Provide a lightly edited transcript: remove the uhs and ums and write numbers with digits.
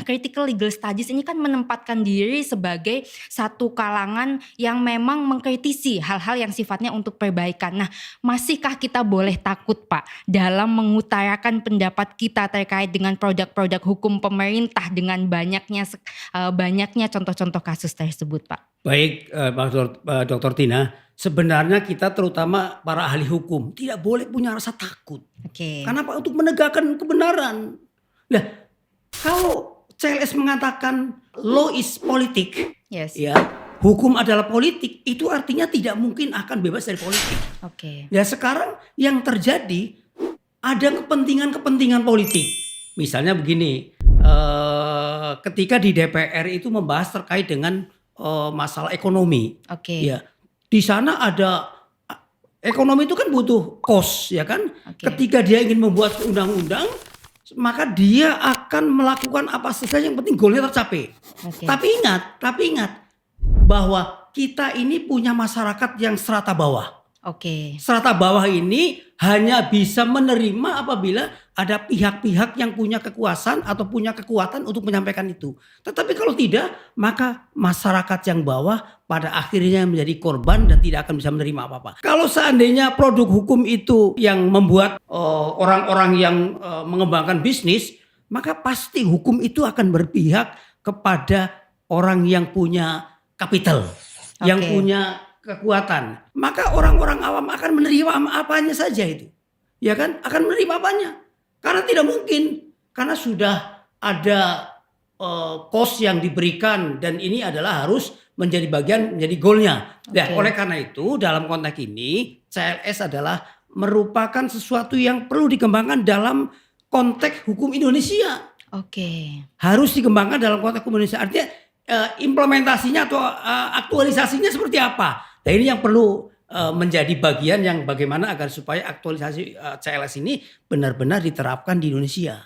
critical legal studies ini kan menempatkan diri sebagai satu kalangan yang memang mengkritisi hal-hal yang sifatnya untuk perbaikan. Nah, masihkah kita boleh takut, Pak, dalam mengutarakan pendapat kita terkait dengan produk-produk hukum pemerintah dengan banyaknya contoh-contoh kasus tersebut, Pak? Baik, Dr. Tina, sebenarnya kita terutama para ahli hukum tidak boleh punya rasa takut. Oke. Karena apa? Untuk menegakkan kebenaran. Nah, kalau CLS mengatakan law is politik, Yes. ya, hukum adalah politik, itu artinya tidak mungkin akan bebas dari politik. Oke. Ya, sekarang yang terjadi ada kepentingan-kepentingan politik. Misalnya begini, ketika di DPR itu membahas terkait dengan masalah ekonomi. Oke. Ya, di sana ada ekonomi itu kan butuh cost, ya kan? Oke. Ketika dia ingin membuat undang-undang, maka dia akan melakukan apa saja yang penting goalnya tercapai. Oke. Tapi ingat bahwa kita ini punya masyarakat yang strata bawah. Oke. Strata bawah ini hanya bisa menerima apabila ada pihak-pihak yang punya kekuasaan atau punya kekuatan untuk menyampaikan itu. Tetapi kalau tidak, maka masyarakat yang bawah pada akhirnya menjadi korban dan tidak akan bisa menerima apa-apa. Kalau seandainya produk hukum itu yang membuat orang-orang yang mengembangkan bisnis, maka pasti hukum itu akan berpihak kepada orang yang punya kapital, yang punya kekuatan. Maka orang-orang awam akan menerima apanya saja itu. Ya kan? Akan menerima apanya. Karena tidak mungkin. Karena sudah ada cost yang diberikan. Dan ini adalah harus menjadi bagian, menjadi goalnya. Nah, oleh karena itu dalam konteks ini CLS adalah merupakan sesuatu yang perlu dikembangkan dalam konteks hukum Indonesia. Oke. Harus dikembangkan dalam konteks hukum Indonesia. Artinya implementasinya atau aktualisasinya seperti apa? Nah, ini yang perlu menjadi bagian yang bagaimana agar supaya aktualisasi CLS ini benar-benar diterapkan di Indonesia.